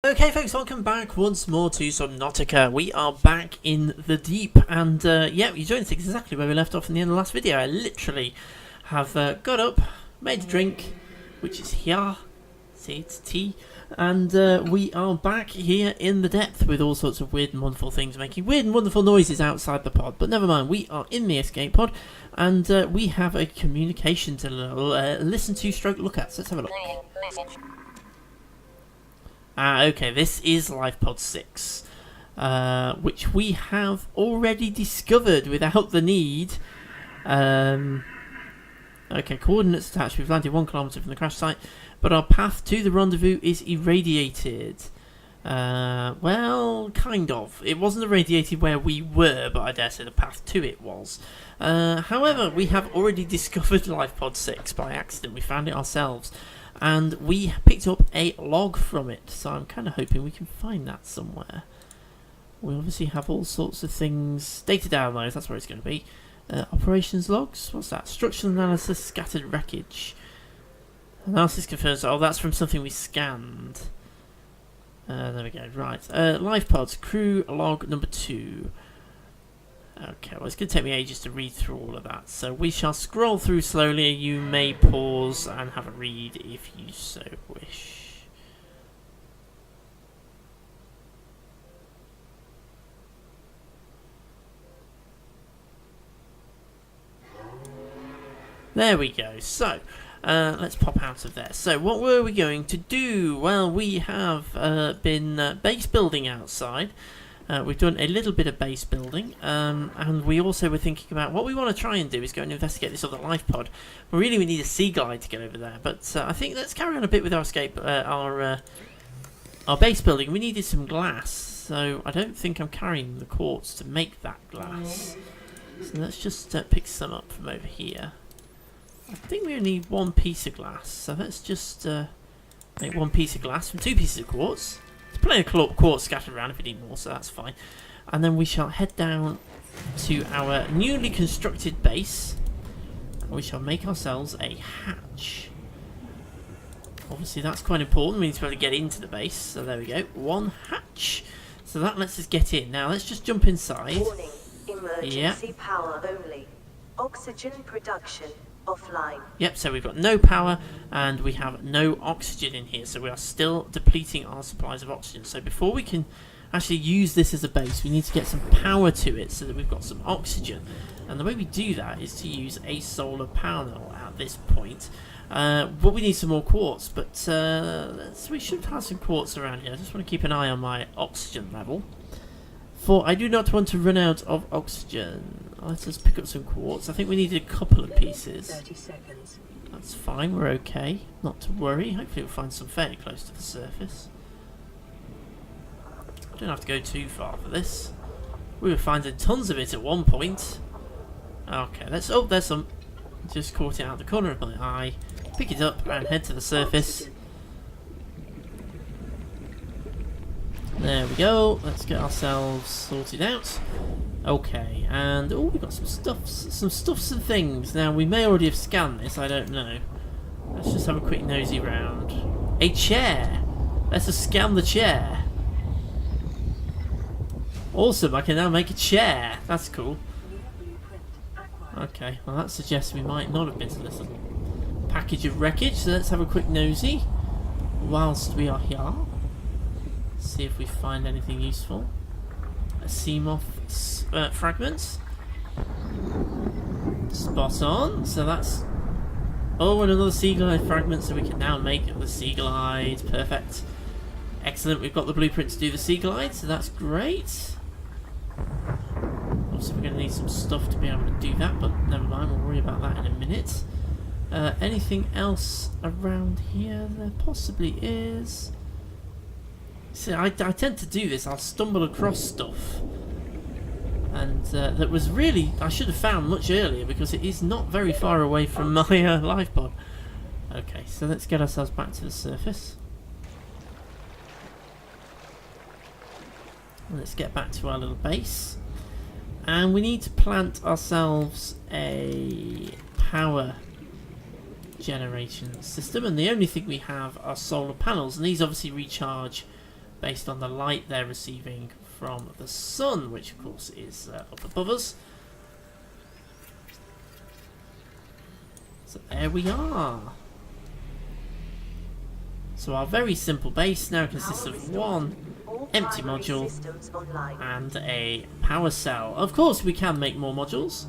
Okay folks, welcome back once more to SubNautica. We are back in the deep and yeah, you're doing exactly where we left off in the end of the last video. I literally have got up, made a drink, which is here, see it's tea, and we are back here in the depth with all sorts of weird and wonderful things making weird and wonderful noises outside the pod. But never mind, we are in the escape pod and we have a communication to listen to stroke look at. So let's have a look. Okay, this is LifePod 6, which we have already discovered without the need. Okay, coordinates attached. We've landed 1 kilometre from the crash site, but our path to the rendezvous is irradiated. Well, kind of. It wasn't irradiated where we were, but I dare say the path to it was. However, we have already discovered LifePod 6 by accident. We found it ourselves. And we picked up a log from it, so I'm kind of hoping we can find that somewhere. We obviously have all sorts of things. Data downloads, that's where it's going to be. Operations logs, what's that? Structural analysis, scattered wreckage. Analysis confirms, oh, that's from something we scanned. There we go, right. Life pods, crew log number 2. Okay, well it's going to take me ages to read through all of that, so we shall scroll through slowly. You may pause and have a read if you so wish. There we go, so let's pop out of there. So what were we going to do? Well, we have been base building outside. We've done a little bit of base building, and we also were thinking about what we want to try and do is go and investigate this other life pod. Really, we need a sea glide to get over there, but I think let's carry on a bit with our escape, our base building. We needed some glass, so I don't think I'm carrying the quartz to make that glass. So let's just pick some up from over here. I think we only need 1 piece of glass, so let's just make 1 piece of glass from 2 pieces of quartz. There's plenty of quartz scattered around if we need more, so that's fine. And then we shall head down to our newly constructed base. And we shall make ourselves a hatch. Obviously that's quite important. We need to be able to get into the base. So there we go. 1 hatch. So that lets us get in. Now let's just jump inside. Warning. Emergency power only. Oxygen production offline. Yep, so we've got no power and we have no oxygen in here, so we are still depleting our supplies of oxygen. So before we can actually use this as a base, we need to get some power to it so that we've got some oxygen. And the way we do that is to use a solar panel at this point. But we need some more quartz, but we should have some quartz around here. I just want to keep an eye on my oxygen level, for I do not want to run out of oxygen. Let us pick up some quartz. I think we needed a couple of pieces. 30 seconds. That's fine, we're okay. Not to worry. Hopefully we'll find some fairly close to the surface. Don't have to go too far for this. We were finding tons of it at one point. Okay, let's... Oh, there's some. Just caught it out of the corner of my eye. Pick it up and head to the surface. There we go. Let's get ourselves sorted out. Okay, and oh, we've got some stuffs and things. Now we may already have scanned this, I don't know. Let's just have a quick nosy round. A chair. Let's just scan the chair. Awesome, I can now make a chair. That's cool. Okay, well that suggests we might not have been to this little package of wreckage, so let's have a quick nosy whilst we are here. See if we find anything useful. A sea moth fragments. Spot on. So that's... Oh, and another sea glide fragment, so we can now make the sea glide. Perfect. Excellent, we've got the blueprint to do the sea glide, so that's great. Obviously we're going to need some stuff to be able to do that, but never mind, we'll worry about that in a minute. Anything else around here? There possibly is. See, I tend to do this. I'll stumble across stuff, and that was really I should have found much earlier because it is not very far away from my life pod. Okay, so let's get ourselves back to the surface. Let's get back to our little base, and we need to plant ourselves a power generation system, and the only thing we have are solar panels, and these obviously recharge based on the light they're receiving from the sun, which of course is up above us. So there we are. So our very simple base now consists of one empty module and a power cell. Of course we can make more modules.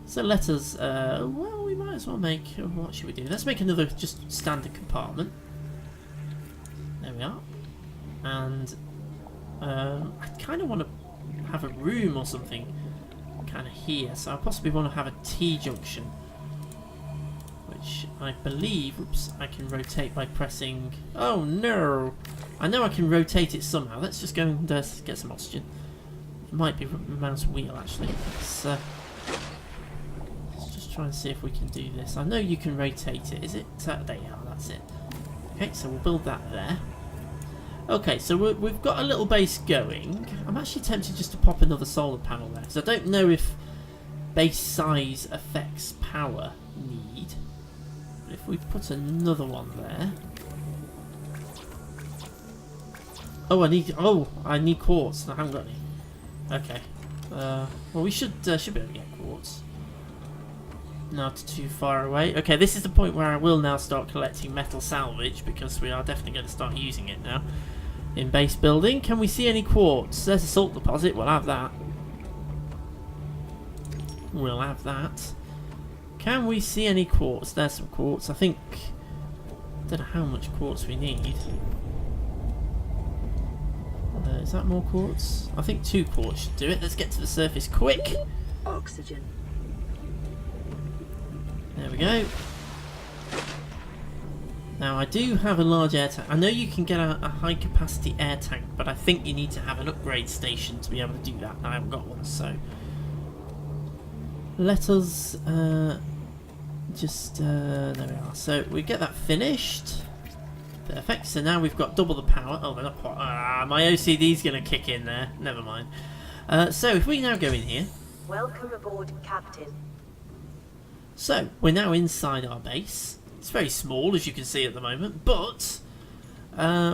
So let us, well, we might as well make, what should we do? Let's make another just standard compartment. There we are. And I kind of want to have a room or something kind of here. So I possibly want to have a T-junction, which I believe, oops, I can rotate by pressing, oh no! I know I can rotate it somehow. Let's just go and get some oxygen. It might be mouse wheel actually. Let's just try and see if we can do this. I know you can rotate it. Is it? There you are, that's it. Okay, so we'll build that there. Okay, so we've got a little base going. I'm actually tempted just to pop another solar panel there, because I don't know if base size affects power need. But if we put another one there... Oh, I need quartz. I haven't got any. Okay. Well, we should be able to get quartz. Not too far away. Okay, this is the point where I will now start collecting metal salvage, because we are definitely going to start using it now in base building. Can we see any quartz? There's a salt deposit. We'll have that. We'll have that. Can we see any quartz? There's some quartz. I think... I don't know how much quartz we need. Is that more quartz? I think 2 quartz should do it. Let's get to the surface quick. Oxygen. There we go. Now I do have a large air tank. I know you can get a high capacity air tank, but I think you need to have an upgrade station to be able to do that. I haven't got one, so let us there we are. So we get that finished. Perfect. So now we've got double the power. Oh, they're not quite. My OCD's going to kick in there. Never mind. So if we now go in here. Welcome aboard, Captain. So we're now inside our base. It's very small, as you can see at the moment, but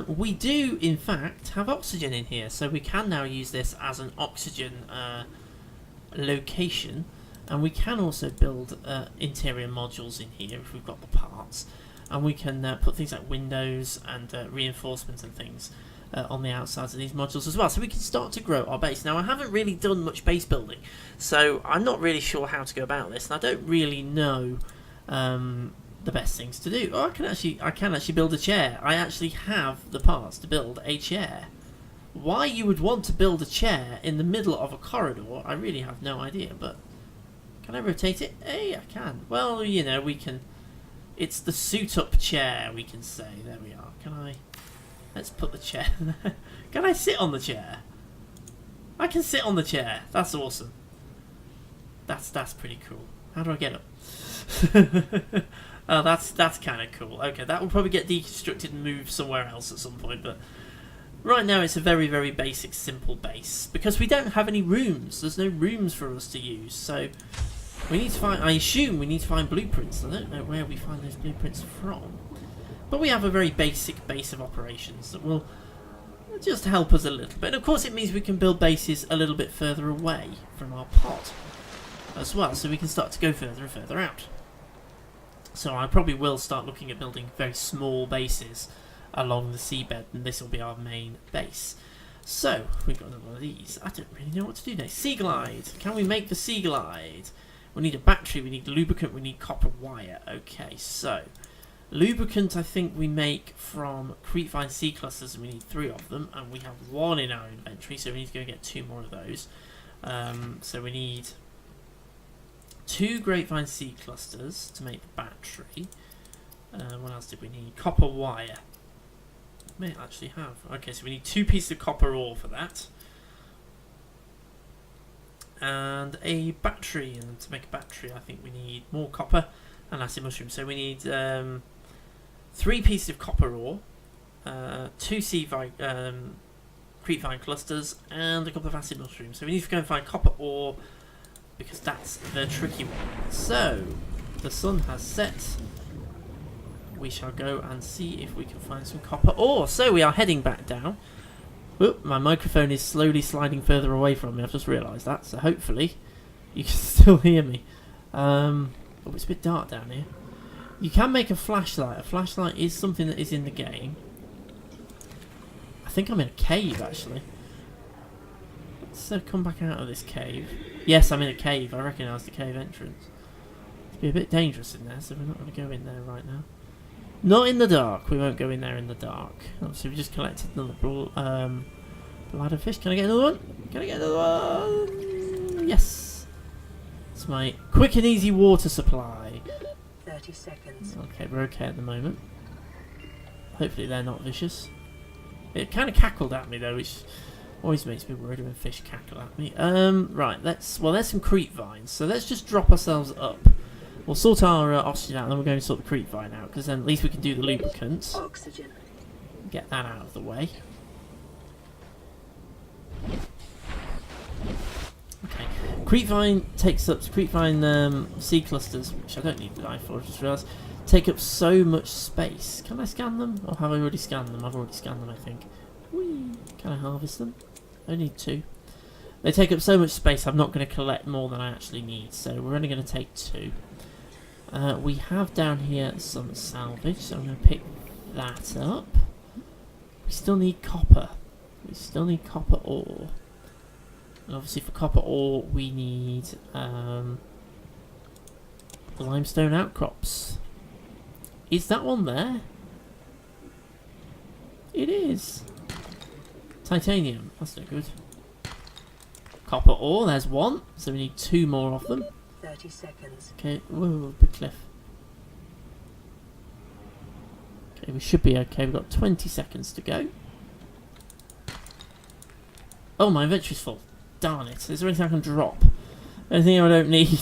we do, in fact, have oxygen in here. So we can now use this as an oxygen location, and we can also build interior modules in here if we've got the parts. And we can put things like windows and reinforcements and things on the outsides of these modules as well. So we can start to grow our base. Now, I haven't really done much base building, so I'm not really sure how to go about this. And I don't really know the best things to do. Oh, I can actually build a chair. I actually have the parts to build a chair. Why you would want to build a chair in the middle of a corridor, I really have no idea. But can I rotate it? Hey, I can. Well, you know, we can... It's the suit-up chair, we can say. There we are. Can I... Let's put the chair there. Can I sit on the chair? I can sit on the chair. That's awesome. That's pretty cool. How do I get up? Oh, that's kind of cool. Okay, that will probably get deconstructed and moved somewhere else at some point, but... Right now it's a very, very basic, simple base. Because we don't have any rooms. There's no rooms for us to use, so... We need to find, I assume we need to find blueprints. I don't know where we find those blueprints from. But we have a very basic base of operations that will just help us a little bit. And of course it means we can build bases a little bit further away from our pod as well. So we can start to go further and further out. So I probably will start looking at building very small bases along the seabed. And this will be our main base. So, we've got another one of these. I don't really know what to do next. Sea Glide. Can we make the Sea Glide? We need a battery, we need lubricant, we need copper wire. Okay, so lubricant I think we make from creepvine sea clusters, and we need 3 of them, and we have 1 in our inventory, so we need to go and get 2 more of those. So we need 2 grapevine sea clusters to make the battery. What else did we need? Copper wire. We may actually have. Okay, so we need 2 pieces of copper ore for that. And a battery, and to make a battery I think we need more copper and acid mushroom. So we need 3 pieces of copper ore, 2 creepvine clusters, and a couple of acid mushrooms. So we need to go and find copper ore, because that's the tricky one. So the sun has set. we shall go and see if we can find some copper ore. So we are heading back down. Oop, my microphone is slowly sliding further away from me. I've just realised that. So hopefully you can still hear me. Oh, it's a bit dark down here. You can make a flashlight. A flashlight is something that is in the game. I think I'm in a cave, actually. Let's come back out of this cave. Yes, I'm in a cave. I recognise the cave entrance. It'd be a bit dangerous in there, so we're not going to go in there right now. Not in the dark. We won't go in there in the dark. Obviously, we just collected another bladder fish. Can I get another one? Can I get another one? Yes. It's my quick and easy water supply. 30 seconds. Okay, we're okay at the moment. Hopefully they're not vicious. It kind of cackled at me though, which always makes me worried when fish cackle at me. Right, there's some creep vines, so let's just drop ourselves up. We'll sort our oxygen out, and then we're going to sort the creep vine out, because then at least we can do the lubricants. Oxygen. Get that out of the way. Okay. Creep vine takes up seed clusters, which I don't need the knife for, I just realised, take up so much space. Can I scan them? Or have I already scanned them? I've already scanned them, I think. Whee! Can I harvest them? I need 2. They take up so much space, I'm not going to collect more than I actually need, so we're only going to take 2. We have down here some salvage, so I'm going to pick that up. We still need copper. We still need copper ore. And obviously for copper ore we need limestone outcrops. Is that one there? It is. Titanium, that's no good. Copper ore, there's 1, so we need 2 more of them. 30 seconds. Okay, whoa, big cliff. Okay, we should be okay, we've got 20 seconds to go. Oh, my inventory's full. Darn it. Is there anything I can drop? Anything I don't need?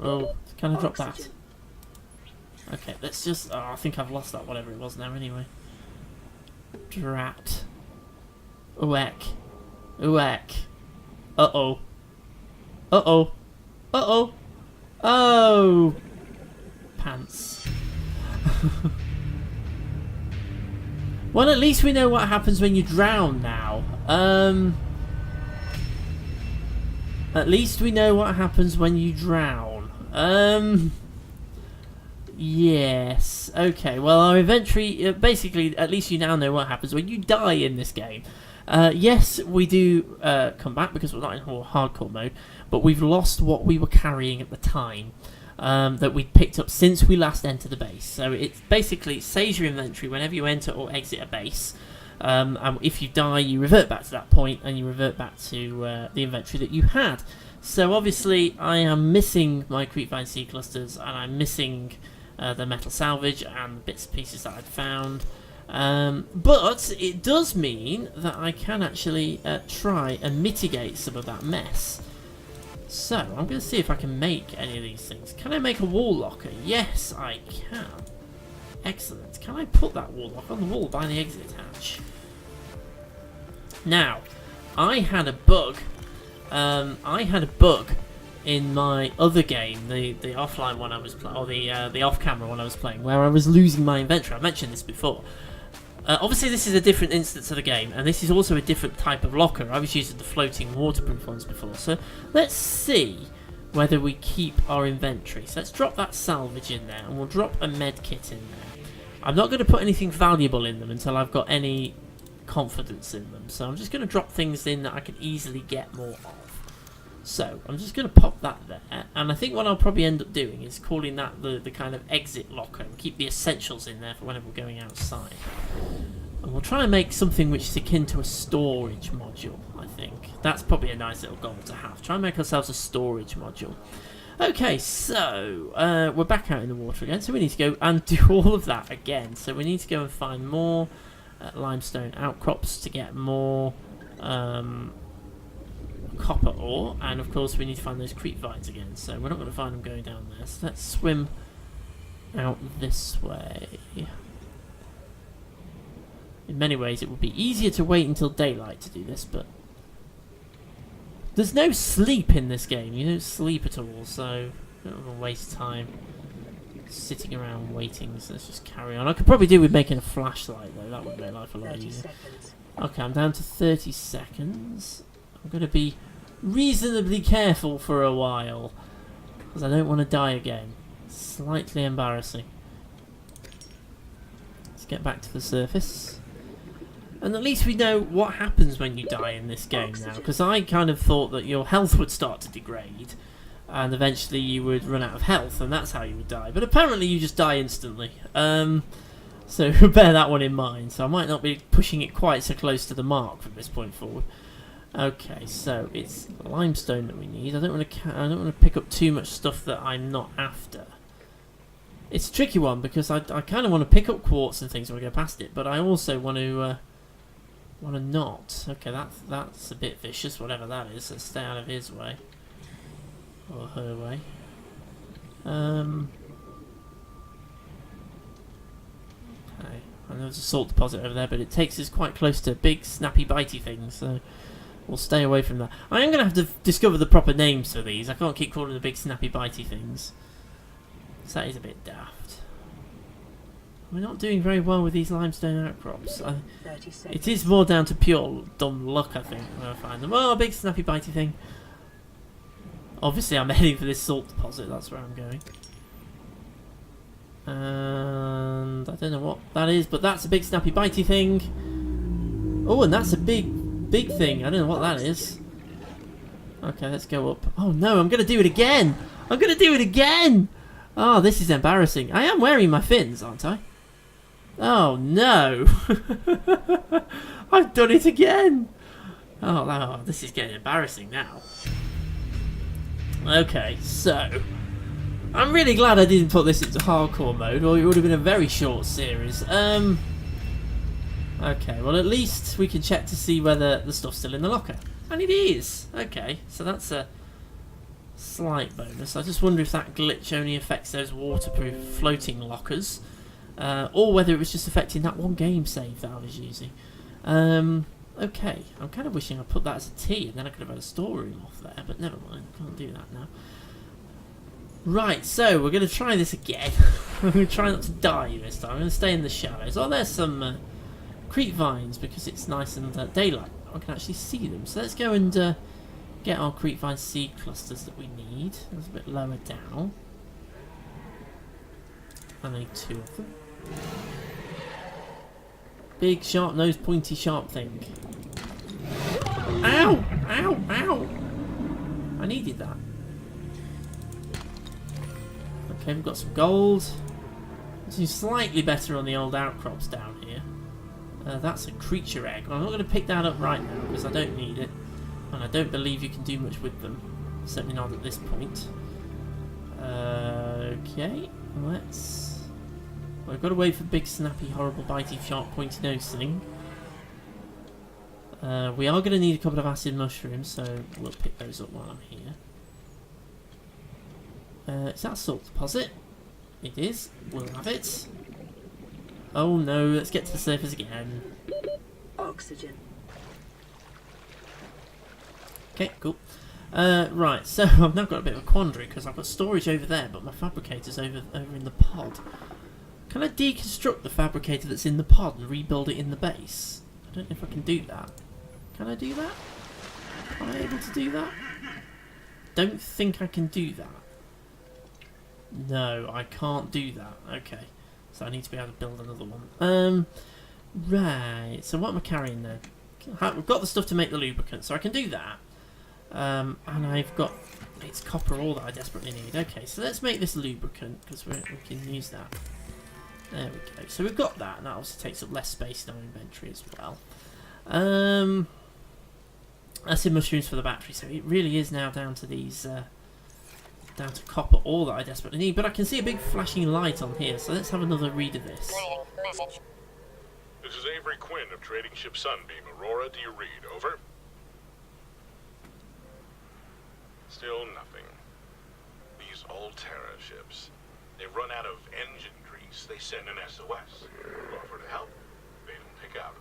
Oh, can I drop that? Okay, let's just... Oh, I think I've lost that, whatever it was now anyway. Drat. Uek. Uek. Uh-oh. Uh-oh. Uh-oh. Oh! Pants. Well, at least we know what happens when you drown now. At least we know what happens when you drown. Yes. Okay, well, our inventory... basically, at least you now know what happens when you die in this game. Yes, we do come back because we're not in hardcore mode, but we've lost what we were carrying at the time that we'd picked up since we last entered the base. So it basically saves your inventory whenever you enter or exit a base. And if you die, you revert back to that point and you revert back to the inventory that you had. So obviously I am missing my creepvine seed clusters, and I'm missing the metal salvage and bits and pieces that I'd found. But it does mean that I can actually try and mitigate some of that mess. So I'm going to see if I can make any of these things. Can I make a wall locker? Yes, I can. Excellent. Can I put that wall locker on the wall by the exit hatch? Now, I had a bug. In my other game, the offline one I was playing, or the off-camera one I was playing, where I was losing my inventory. I mentioned this before. Obviously, this is a different instance of the game, and this is also a different type of locker. I was using the floating waterproof ones before, so let's see whether we keep our inventory. So let's drop that salvage in there, and we'll drop a med kit in there. I'm not going to put anything valuable in them until I've got any confidence in them, so I'm just going to drop things in that I can easily get more of. So I'm just going to pop that there, and I think what I'll probably end up doing is calling that the kind of exit locker, and keep the essentials in there for whenever we're going outside. And we'll try and make something which is akin to a storage module, I think. That's probably a nice little goal to have. Try and make ourselves a storage module. Okay, so we're back out in the water again, so we need to go and do all of that again. So we need to go and find more limestone outcrops to get more copper ore, and of course we need to find those creep vines again, so we're not going to find them going down there, so let's swim out this way. In many ways it would be easier to wait until daylight to do this, but there's no sleep in this game. You don't sleep at all, so I don't want to waste time sitting around waiting, so let's just carry on. I could probably do with making a flashlight though, that would make life a lot 30 easier. seconds. Okay, I'm down to 30 seconds. I'm going to be reasonably careful for a while, because I don't want to die again. Slightly embarrassing. Let's get back to the surface. And at least we know what happens when you die in this game now, because I kind of thought that your health would start to degrade, and eventually you would run out of health, and that's how you would die. But apparently you just die instantly. So bear that one in mind. So I might not be pushing it quite so close to the mark from this point forward. Okay, so it's limestone that we need. I don't want to pick up too much stuff that I'm not after. It's a tricky one because I kind of want to pick up quartz and things when I go past it, but I also want to not. Okay, that's a bit vicious, whatever that is. Let's stay out of his way or her way. Okay, I know there's a salt deposit over there, but it takes us quite close to big, snappy, bitey things, so we'll stay away from that. I am going to have to discover the proper names for these. I can't keep calling them the big, snappy, bitey things. So that is a bit daft. We're not doing very well with these limestone outcrops. 30 seconds. It is more down to pure dumb luck, I think, when I find them. Oh, a big, snappy, bitey thing. Obviously, I'm heading for this salt deposit. That's where I'm going. And I don't know what that is, but that's a big snappy bitey thing. Oh, and that's a big thing. I don't know what that is. Okay, let's go up. Oh no, I'm going to do it again. I'm going to do it again. Oh, this is embarrassing. I am wearing my fins, aren't I? Oh no. I've done it again. Oh, this is getting embarrassing now. Okay, so I'm really glad I didn't put this into hardcore mode, or it would have been a very short series. Okay, well at least we can check to see whether the stuff's still in the locker. And it is! Okay, so that's a slight bonus. I just wonder if that glitch only affects those waterproof floating lockers, or whether it was just affecting that one game save that I was using. Okay, I'm kind of wishing I put that as a T, and then I could have had a storeroom off there, but never mind, can't do that now. Right, so we're going to try this again. I'm going to try not to die this time. I'm going to stay in the shadows. Oh, there's some creep vines because it's nice and daylight. I can actually see them. So let's go and get our creep vine seed clusters that we need. It's a bit lower down. I need 2 of them. Big, sharp-nosed, pointy, sharp thing. Ow! Ow! Ow! I needed that. Okay, we've got some gold. It's slightly better on the old outcrops down here. That's a creature egg. I'm not going to pick that up right now because I don't need it. And I don't believe you can do much with them. Certainly not at this point. Okay, let's... Well, I've got to wait for big, snappy, horrible, bitey, sharp, pointy nose thing. We are going to need a couple of acid mushrooms, so we'll pick those up while I'm here. Is that a salt deposit? It is. We'll have it. Oh no, let's get to the surface again. Oxygen. Okay, cool. Right, so I've now got a bit of a quandary because I've got storage over there, but my fabricator's over in the pod. Can I deconstruct the fabricator that's in the pod and rebuild it in the base? I don't know if I can do that. Can I do that? Am I able to do that? Don't think I can do that. No, I can't do that. Okay. So I need to be able to build another one. Right. So what am I carrying then? We've got the stuff to make the lubricant, so I can do that. And I've got... It's copper ore that I desperately need. Okay, so let's make this lubricant, because we can use that. There we go. So we've got that, and that also takes up less space in our inventory as well. Acid mushrooms for the battery, so it really is now down to these... down to copper ore that I desperately need, but I can see a big flashing light on here, so let's have another read of this. Message. This is Avery Quinn of Trading Ship Sunbeam. Aurora, do you read? Over. Still nothing. These Altera ships. They've run out of engine grease. They send an SOS. Offer to help. They don't pick up.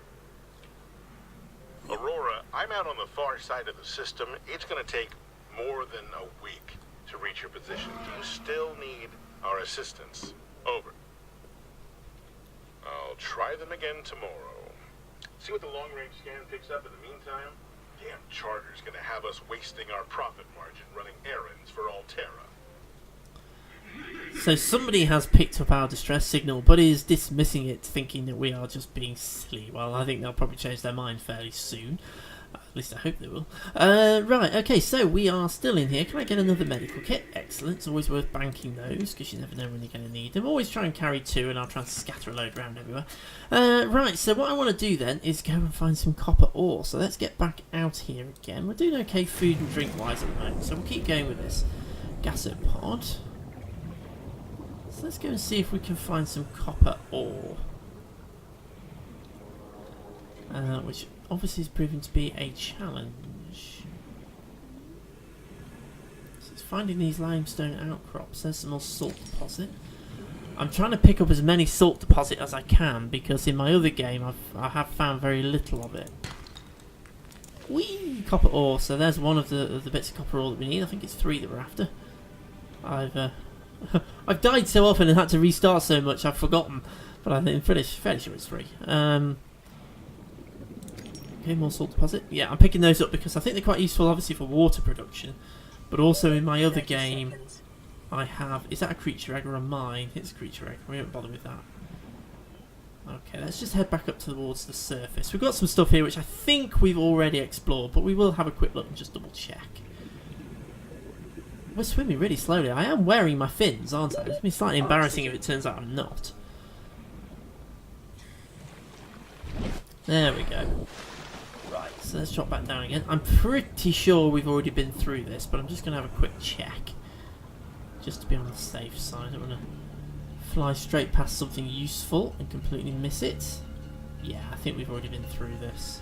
Aurora, I'm out on the far side of the system. It's going to take more than a week to reach your position. Do you still need Our assistance. Over. I'll try them again tomorrow. See what the long-range scan picks up in the meantime? Damn charter's gonna have us wasting our profit margin running errands for Altera. So somebody has picked up our distress signal, but is dismissing it, thinking that we are just being silly. Well, I think they'll probably change their mind fairly soon. At least I hope they will. Right, okay, so we are still in here. Can I get another medical kit? Excellent. It's always worth banking those, because you never know when you're going to need them. Always try and carry 2, and I'll try and scatter a load around everywhere. Right, so what I want to do then is go and find some copper ore. So let's get back out here again. We're doing okay food and drink-wise at the moment, so we'll keep going with this. Gasopod. So let's go and see if we can find some copper ore. Which obviously is proving to be a challenge. So it's finding these limestone outcrops. There's some more salt deposit. I'm trying to pick up as many salt deposit as I can, because in my other game I have found very little of it. Whee! Copper ore. So there's one of the bits of copper ore that we need. I think it's 3 that we're after. I've died so often and had to restart so much I've forgotten, but I'm fairly sure it's 3. Okay, more salt deposit. Yeah, I'm picking those up because I think they're quite useful, obviously, for water production, but also in my other game I have... Is that a creature egg or a mine? It's a creature egg. We won't bother with that. Okay, let's just head back up towards the surface. We've got some stuff here which I think we've already explored, but we will have a quick look and just double check. We're swimming really slowly. I am wearing my fins, aren't I? It's going to be slightly embarrassing if it turns out I'm not. There we go. Right, so let's drop back down again. I'm pretty sure we've already been through this, but I'm just going to have a quick check. Just to be on the safe side. I don't want to fly straight past something useful and completely miss it. Yeah, I think we've already been through this.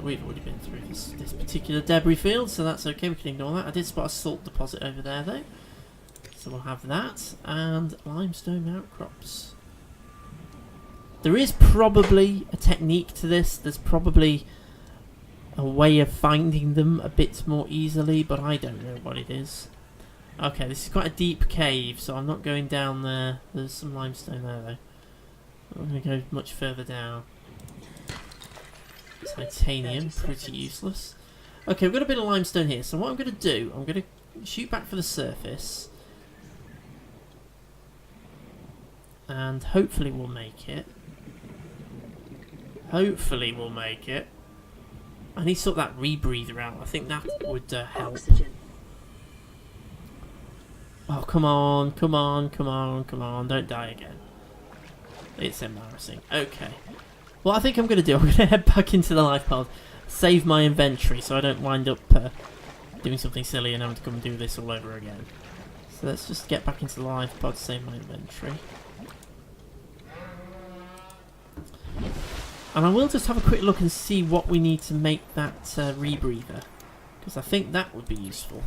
We've already been through this particular debris field, so that's okay, we can ignore that. I did spot a salt deposit over there though, so we'll have that, and limestone outcrops. There is probably a technique to this, there's probably a way of finding them a bit more easily, but I don't know what it is. Okay, this is quite a deep cave, so I'm not going down there. There's some limestone there though. I'm going to go much further down. Titanium, pretty useless. Okay, we've got a bit of limestone here, so what I'm going to do, I'm going to shoot back for the surface. And hopefully we'll make it. Hopefully we'll make it. I need to sort that rebreather out, I think that would help. Oxygen. Oh, come on, come on, come on, come on, don't die again. It's embarrassing. Okay. What I think I'm going to do, I'm going to head back into the life pod, save my inventory so I don't wind up doing something silly and having to come and do this all over again. So let's just get back into the life pod, save my inventory. And I will just have a quick look and see what we need to make that rebreather, because I think that would be useful.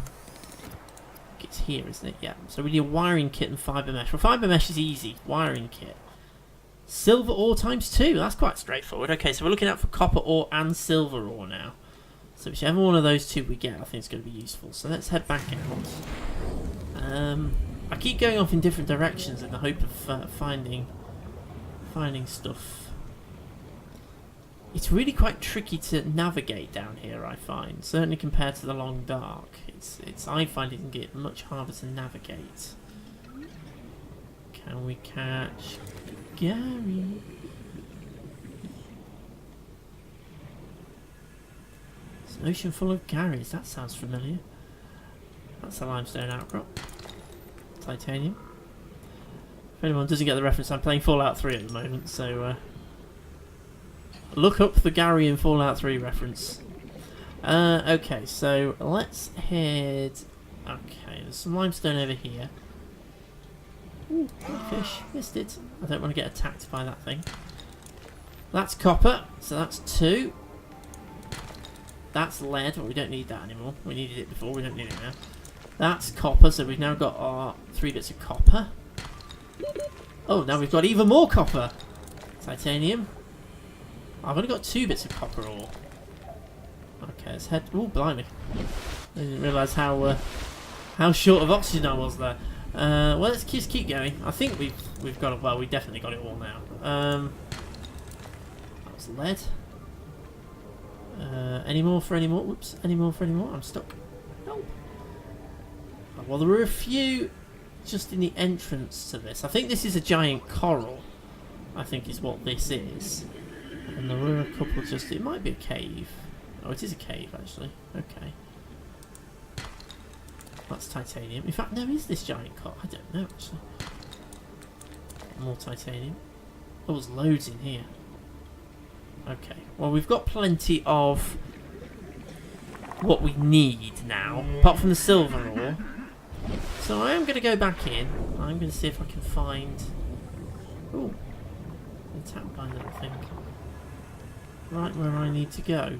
It's here, isn't it? Yeah. So we need a wiring kit and fibre mesh. Well, fibre mesh is easy. Wiring kit. Silver ore times 2. That's quite straightforward. Okay, so we're looking out for copper ore and silver ore now. So whichever one of those 2 we get, I think it's going to be useful. So let's head back out. I keep going off in different directions in the hope of finding stuff. It's really quite tricky to navigate down here, I find. Certainly compared to the long dark. I find it can get much harder to navigate. Can we catch Gary? It's an ocean full of Garys. That sounds familiar. That's a limestone outcrop. Titanium. If anyone doesn't get the reference, I'm playing Fallout 3 at the moment, so look up the Gary in Fallout 3 reference. Okay, so let's head... Okay, there's some limestone over here. Ooh, fish. Missed it. I don't want to get attacked by that thing. That's copper, so that's 2. That's lead, but we don't need that anymore. We needed it before, we don't need it now. That's copper, so we've now got our 3 bits of copper. Oh, now we've got even more copper. Titanium. I've only got 2 bits of copper ore. Okay, let's head... Oh, blimey. I didn't realise how how short of oxygen I was there. Well, let's just keep going. I think we've got it. Well, we definitely got it all now. That was lead. Any more for any more? Whoops. Any more for any more? I'm stuck. No. Well, there were a few just in the entrance to this. I think this is a giant coral. I think is what this is. And there were a couple just... It might be a cave. Oh, it is a cave, actually. Okay. That's titanium. In fact, no, is this giant coral? I don't know, actually. More titanium. Oh, there's loads in here. Okay. Well, we've got plenty of what we need now, apart from the silver ore. So I am going to go back in. I'm going to see if I can find... Ooh. The tap by little thing. Right where I need to go.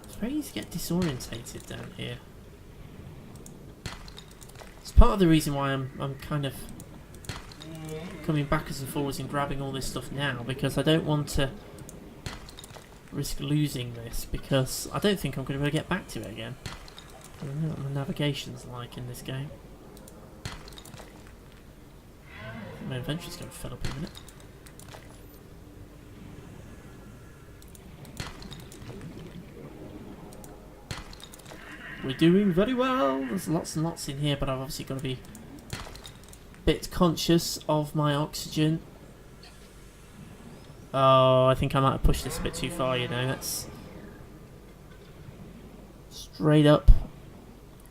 It's very easy to get disorientated down here. It's part of the reason why I'm kind of coming backwards and forwards and grabbing all this stuff now, because I don't want to risk losing this, because I don't think I'm going to be able to get back to it again. I don't know what the navigation's like in this game. My inventory's going to fill up in a minute. We're doing very well. There's lots and lots in here, but I've obviously got to be a bit conscious of my oxygen. Oh, I think I might have pushed this a bit too far, you know. That's straight up.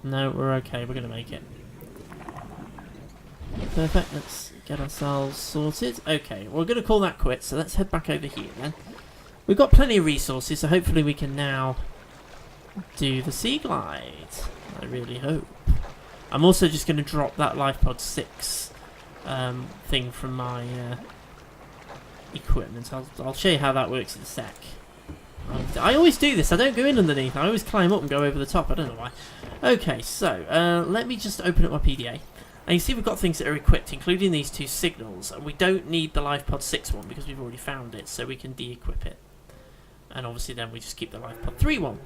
No, we're okay. We're going to make it. Perfect. Let's get ourselves sorted. Okay, we're going to call that quits, so let's head back over here then. We've got plenty of resources, so hopefully we can now do the sea glide. I really hope. I'm also just going to drop that LifePod 6 thing from my equipment. I'll show you how that works in a sec. I always do this. I don't go in underneath. I always climb up and go over the top. I don't know why. Okay, so let me just open up my PDA. And you see we've got things that are equipped, including these two signals. We don't need the LifePod 6 one because we've already found it, so we can de-equip it. And obviously then we just keep the LifePod 3 one.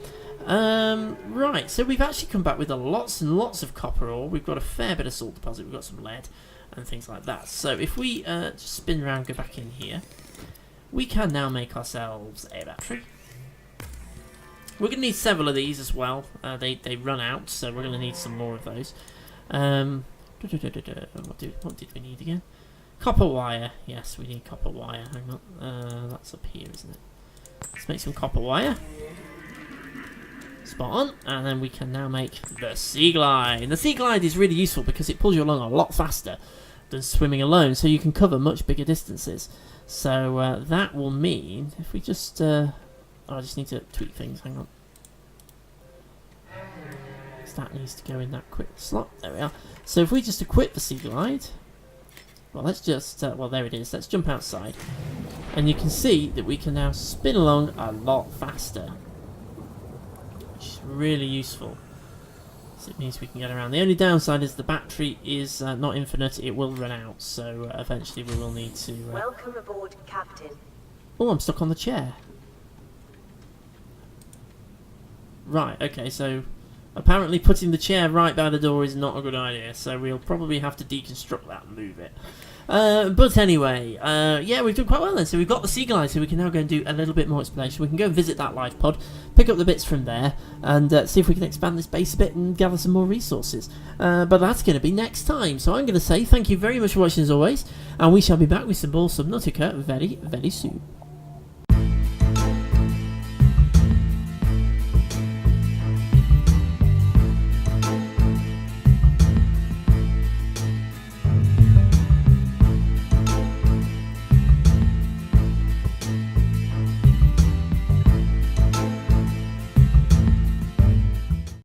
Right, so we've actually come back with lots and lots of copper ore. We've got a fair bit of salt deposit. We've got some lead and things like that. So if we just spin around, go back in here, we can now make ourselves a battery. We're going to need several of these as well. They run out, so we're going to need some more of those. What did we need again? Copper wire. Yes, we need copper wire. Hang on. That's up here, isn't it? Let's make some copper wire. Spot on. And then we can now make the sea glide. And the sea glide is really useful because it pulls you along a lot faster than swimming alone, so you can cover much bigger distances. So that will mean if we just... I just need to tweak things. Hang on. That needs to go in that quick slot. There we are. So if we just equip the sea glide, well, let's just well, there it is. Let's jump outside, and you can see that we can now spin along a lot faster, which is really useful. So it means we can get around. The only downside is the battery is not infinite; it will run out. So eventually we will need to. Welcome aboard, Captain. Oh, I'm stuck on the chair. Right. Okay. So. Apparently putting the chair right by the door is not a good idea, so we'll probably have to deconstruct that and move it. But anyway, yeah, we've done quite well then. So we've got the sea glide, so we can now go and do a little bit more exploration. We can go and visit that life pod, pick up the bits from there, and see if we can expand this base a bit and gather some more resources. But that's going to be next time. So I'm going to say thank you very much for watching as always, and we shall be back with some more Subnautica very, very soon.